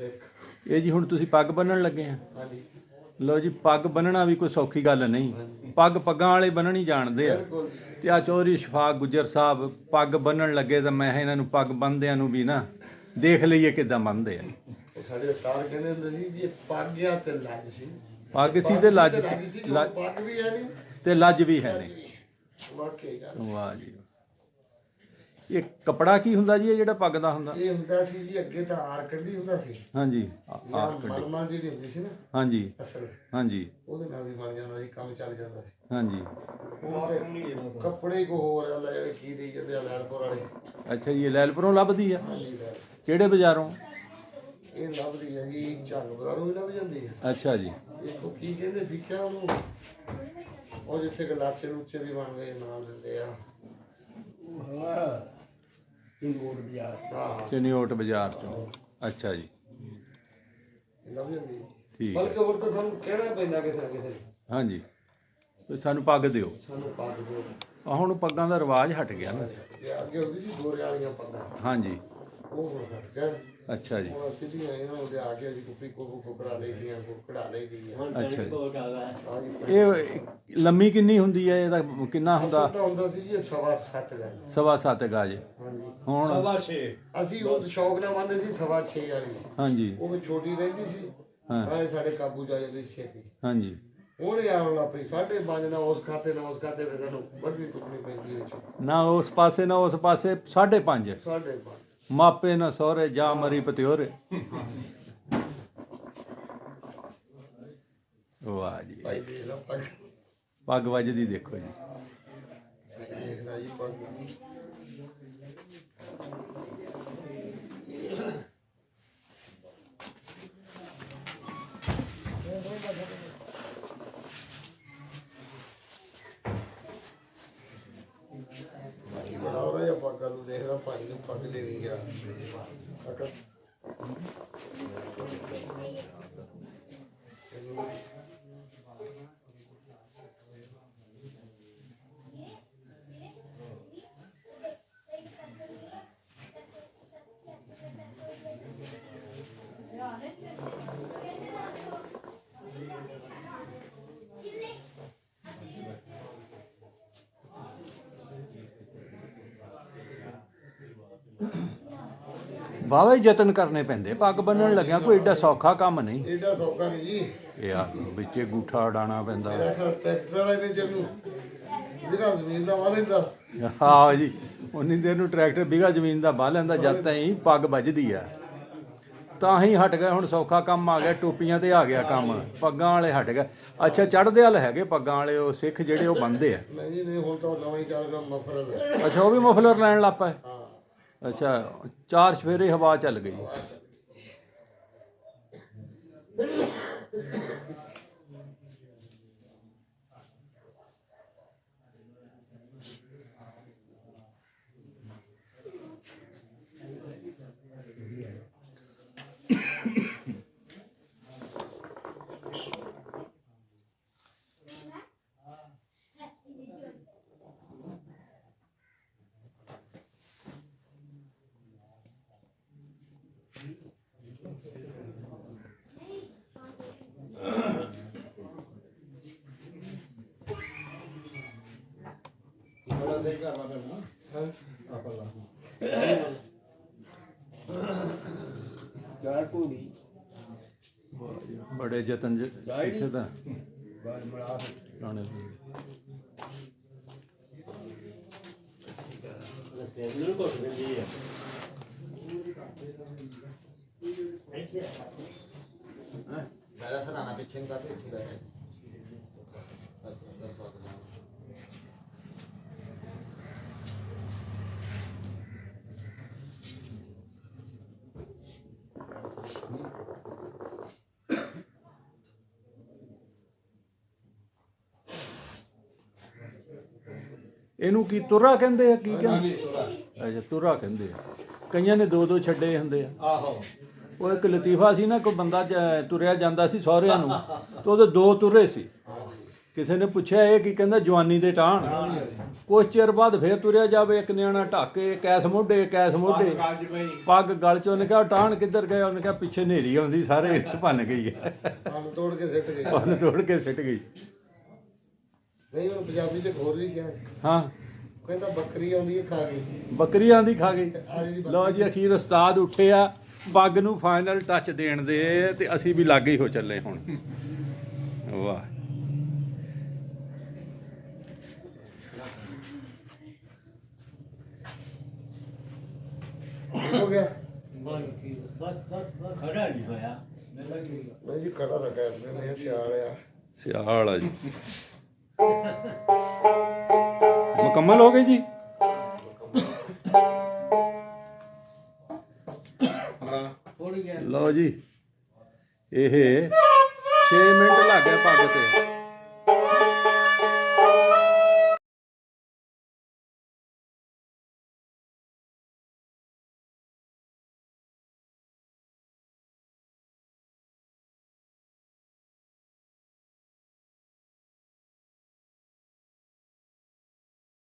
ਇਹ ਜੀ ਹੁਣ ਤੁਸੀਂ ਪੱਗ ਬੰਨਣ ਲੱਗੇ ਆ। ਲਓ ਜੀ, ਪੱਗ ਬੰਨਣਾ ਵੀ ਕੋਈ ਸੌਖੀ ਗੱਲ ਨਹੀਂ। ਪੱਗਾਂ ਵਾਲੇ ਬੰਨਣੀ ਜਾਣਦੇ ਆ। ਤੇ ਆ ਚੌਧਰੀ ਸ਼ਫਾਕ ਗੁੱਜਰ ਸਾਹਿਬ ਪੱਗ ਬੰਨਣ ਲੱਗੇ ਤਾਂ ਮੈਂ ਇਹਨਾਂ ਨੂੰ ਪੱਗ ਬੰਨਦਿਆਂ ਨੂੰ ਵੀ ਨਾ ਦੇਖ ਲਈਏ ਕਿੱਦਾਂ ਬੰਨਦੇ ਆ। ਸਾਡੇ ਉਸਤਾਦ ਕਹਿੰਦੇ ਹੁੰਦੇ ਸੀ ਜੀ ਪੱਗ ਆ ਤੇ ਲੱਜ ਸੀ। ਪੱਗ ਸੀ ਤੇ ਲੱਜ ਸੀ, ਪੱਗ ਵੀ ਹੈ ਨਹੀਂ ਤੇ ਲੱਜ ਵੀ ਹੈ ਨਹੀਂ। ਵਾਕਈ ਗੱਲ। ਵਾਹ ਜੀ। ਇਹ ਕਪੜਾ ਕੀ ਹੁੰਦਾ ਜੀ, ਇਹ ਜਿਹੜਾ ਪੱਗ ਦਾ ਹੁੰਦਾ? ਇਹ ਹੁੰਦਾ ਸੀ ਜੀ ਅੱਗੇ ਤਾਂ ਆਰ ਕੱਢੀ ਹੁੰਦਾ ਸੀ। ਹਾਂਜੀ, ਆਰ ਮਲਮਾ ਜਿਹੜੀ ਹੁੰਦੀ ਸੀ ਨਾ। ਹਾਂਜੀ ਅਸਲ ਹਾਂਜੀ, ਉਹਦੇ ਨਾਲ ਵੀ ਬਣ ਜਾਂਦਾ ਸੀ, ਕੰਮ ਚੱਲ ਜਾਂਦਾ ਸੀ। ਹਾਂਜੀ। ਕੱਪੜੇ ਕੋ ਹੋਰ ਲੈ ਜਾਵੇ ਕੀ ਦੇਈ ਜਾਂਦੇ ਆ ਲੈਲਪੁਰ ਵਾਲੇ। ਅੱਛਾ ਜੀ, ਇਹ ਲੈਲਪੁਰੋਂ ਲੱਭਦੀ ਆ? ਕਿਹੜੇ ਬਾਜ਼ਾਰੋਂ? ਇਹ ਲੱਭਦੀ ਹੈ ਜੀ ਝੰਗ ਬਾਜ਼ਾਰੋਂ ਵੀ ਲੱਭ ਜਾਂਦੀ ਹੈ। ਅੱਛਾ ਜੀ। ਦੇਖੋ ਕੀ ਕਹਿੰਦੇ ਵਿਖਿਆ ਉਹਨੂੰ, ਉਹ ਜਿੱਥੇ ਗਲਾਚੇ ਲੂਚੇ ਵੀ ਬਣ ਗਏ ਨਾਲ ਦਿੰਦੇ ਆ। ਚਨਿਓਟ ਬਾਜ਼ਾਰ ਚੋਂ। ਅੱਛਾ ਜੀ, ਲੱਭ ਜਾਂਦੀ ਹੈ। ਠੀਕ। ਬਲਕਿ ਹੋਰ ਤਾਂ ਸਾਨੂੰ ਕਹਿਣਾ ਪੈਂਦਾ ਕਿਸੇ ਨਾ ਕਿਸੇ ਨੂੰ। ਹਾਂਜੀ, ਸਾਨੂੰ ਪੱਗ ਦਿਓ। ਸਾਨੂੰ ਪੱਗ ਦਿਓ। ਆ ਹੁਣ ਪੱਗਾਂ ਦਾ ਰਿਵਾਜ ਹਟ ਗਿਆ ਨਾ। ਅੱਗੇ ਹੁੰਦੀ ਸੀ ਗੋਰੇ ਵਾਲੀਆਂ ਪੱਗਾਂ। ਹਾਂਜੀ। ਉਹ ਹੁਣ ਹਟ ਗਿਆ। ਅੱਛਾ ਜੀ। ਹੁਣ ਸਿੱਧੀਆਂ ਇਹਨਾਂ ਉਹਦੇ ਆ ਕੇ ਅਸੀਂ ਕੁੱਪੀ ਕੁਕੜਾ ਲਈਦੀਆਂ, ਕੁਕੜਾ ਲਈਦੀ ਆ। ਅੱਛਾ ਜੀ। ਇਹ ਲੰਮੀ ਕਿੰਨੀ ਹੁੰਦੀ ਹੈ, ਇਹਦਾ ਕਿੰਨਾ ਹੁੰਦਾ? ਹੁੰਦਾ ਸੀ ਜੀ 7.5 ਗਜ। 7.25 ਗਜ। ਹਾਂਜੀ। ਹੁਣ 6.5 ਅਸੀਂ ਉਹ ਸ਼ੌਕ ਨਾਲ ਮੰਨਦੇ ਸੀ 6.5 ਵਾਲੀ। ਹਾਂਜੀ। ਉਹ ਵੀ ਛੋਟੀ ਰਹਿੰਦੀ ਸੀ। ਹਾਂ, ਸਾਡੇ ਕਾਬੂ ਜਾ ਜਾਂਦੀ ਛੇਤੀ। ਹਾਂਜੀ। ਹੁਣ ਆਉਣ ਲੱਗ ਪਈ 5.5 ਨਾ ਉਸ ਖਾਤੇ ਨਾ ਉਸ ਖਾਤੇ, ਫਿਰ ਸਾਨੂੰ ਵੱਢਣੀ ਟੁੱਟਣੀ ਪੈਂਦੀ ਹੈ। ਨਾ ਉਸ ਪਾਸੇ ਨਾ ਉਸ ਪਾਸੇ 5.5। 5.5 ਮਾਪੇ ਨਾ ਸਹੁਰੇ ਜਾ ਮਰੀ ਪਤਿਓਰੇ। ਵਾਹ ਜੀ। ਭਾਈ ਦੇਖ ਲਓ ਪੱਗ। ਪੱਗ ਵੱਜਦੀ ਦੇਖੋ ਜੀ। ਦੇਖ ਲੈ ਜੀ ਪੱਗ। ਬੜਾ ਹੋ ਰਿਹਾ ਪੱਗਾਂ ਨੂੰ ਦੇਖਦਾ, ਭਾਈ ਨੂੰ ਪੱਗ ਦੇਣੀ ਗਿਆ। ਵਾਹਵਾ ਹੀ ਯਤਨ ਕਰਨੇ ਪੈਂਦੇ ਪੱਗ ਬੰਨਣ ਲੱਗਿਆ, ਕੋਈ ਏਡਾ ਸੌਖਾ ਕੰਮ ਨਹੀਂ। ਏਡਾ ਸੌਖਾ ਨਹੀਂ ਜੀ। ਇਹ ਆ ਵਿੱਚੇ ਗੂਠਾ ਉਡਾਉਣਾ ਪੈਂਦਾ। ਟਰੈਕਟਰ ਵਾਲੇ ਨੇ ਜਿਹਨੂੰ ਜਿਹੜਾ ਜ਼ਮੀਨ ਦਾ ਵਾਹ ਲੈਂਦਾ। ਹਾਂ ਜੀ, ਉਨੀ ਦੇਰ ਨੂੰ ਟਰੈਕਟਰ ਬਿਗਾ ਜ਼ਮੀਨ ਦਾ ਵਾਹ ਲੈਂਦਾ, ਜਦ ਤਾਈਂ ਪੱਗ ਵੱਜਦੀ ਆ। ਤਾਂ ਹੀ ਹਟ ਗਏ, ਹੁਣ ਸੌਖਾ ਕੰਮ ਆ ਗਿਆ, ਟੋਪੀਆਂ ਤੇ ਆ ਗਿਆ ਕੰਮ, ਪੱਗਾਂ ਵਾਲੇ ਹਟ ਗਏ। ਅੱਛਾ, ਚੜ੍ਹਦੇ ਵਾਲੇ ਹੈਗੇ ਪੱਗਾਂ ਵਾਲੇ, ਉਹ ਸਿੱਖ ਜਿਹੜੇ ਉਹ ਬੰਨਦੇ ਆ। ਨਹੀਂ ਨਹੀਂ, ਹੁਣ ਤਾਂ ਨਵਾਂ ਹੀ ਚੱਲ ਗਿਆ ਮਫਲਰ। ਅੱਛਾ, ਉਹ ਵੀ ਮਫਲਰ ਲੈਣ ਲੱਗ ਪਏ। ਹਾਂ। ਅੱਛਾ, 4 ਸਫੇਰੇ ਹਵਾ ਚੱਲ ਗਈ। ਸਹੀ ਕਰਨਾ ਪੈਣਾ। ਆਪਾਂ ਲਾ ਜਾਰ ਪੂਰੀ ਬੜੇ ਯਤਨ ਇੱਥੇ ਤਾਂ ਲਾਣੇ मेरा सर आना पीछे का तो ठीक है। ਇਹਨੂੰ ਕੀ ਤੁਰਾ ਕਹਿੰਦੇ ਆ, ਕੀ ਕਹਿੰਦੇ? ਅੱਛਾ, ਤੁਰਾ ਕਹਿੰਦੇ ਆ। ਕਈਆਂ ਨੇ 2-2 ਛੱਡੇ ਹੁੰਦੇ ਆ। ਆਹੋ, ਉਹ ਇੱਕ ਲਤੀਫਾ ਸੀ ਨਾ, ਕੋਈ ਬੰਦਾ ਤੁਰਿਆ ਜਾਂਦਾ ਸੀ ਸਹੁਰਿਆਂ ਨੂੰ, ਤੇ ਉਹਦੇ 2 ਤੁਰੇ ਸੀ। ਕਿਸੇ ਨੇ ਪੁੱਛਿਆ ਇਹ ਕੀ ਕਹਿੰਦਾ ਜਵਾਨੀ ਦੇ ਟਾਣ ਕੁਛ ਚਿਰ ਬਾਅਦ ਫੇਰ ਤੁਰਿਆ ਜਾਵੇ ਇੱਕ ਨਿਆਣਾ ਢਾਕੇ ਕੈਸ ਮੋਢੇ ਪੱਗ ਗਲ ਚ ਉਹਨੇ ਕਿਹਾ ਟਾਣ ਕਿੱਧਰ ਗਏ ਉਹਨੇ ਕਿਹਾ ਪਿੱਛੇ ਹਨੇਰੀ ਆਉਂਦੀ ਸਾਰੇ ਭੰਨ ਗਈ ਹੈ ਪੰਨ ਤੋੜ ਕੇ ਸਿੱਟ ਗਏ ਭੰਨ ਤੋੜ ਕੇ ਸਿੱਟ ਗਈ ਨਹੀਂ ਉਹ ਪੰਜਾਬੀ ਚ ਹੋਰ ਵੀ ਕਿਹਾ ਹਾਂ ਕਹਿੰਦਾ ਬੱਕਰੀ ਆਉਂਦੀ ਹੈ ਖਾ ਗਈ ਬੱਕਰੀ ਆਂਦੀ ਖਾ ਗਈ ਲਓ ਜੀ ਅਖੀਰ ਉਸਤਾਦ ਉੱਠੇ ਆ ਪੱਗ ਨੂੰ ਫਾਈਨਲ ਟੱਚ ਦੇਣ ਦੇ ਤੇ ਅਸੀਂ ਵੀ ਲਾਗੇ ਹੀ ਹੋ ਚੱਲੇ ਹੁਣ ਵਾਹ ਹੋ ਗਿਆ ਖੜਾ ਨਹੀਂ ਹੋਇਆ ਨਹੀਂ ਜੀ ਖੜਾ ਤਾਂ ਕਰਦੇ ਨੇ ਸਿਆਲ ਆ ਸਿਆਲ ਆ ਜੀ ਮੁਕੰਮਲ ਹੋ ਗਈ ਜੀ ਲਓ ਜੀ ਇਹ 6 ਮਿੰਟ ਲੱਗ ਗਏ ਪੱਗ ਤੇ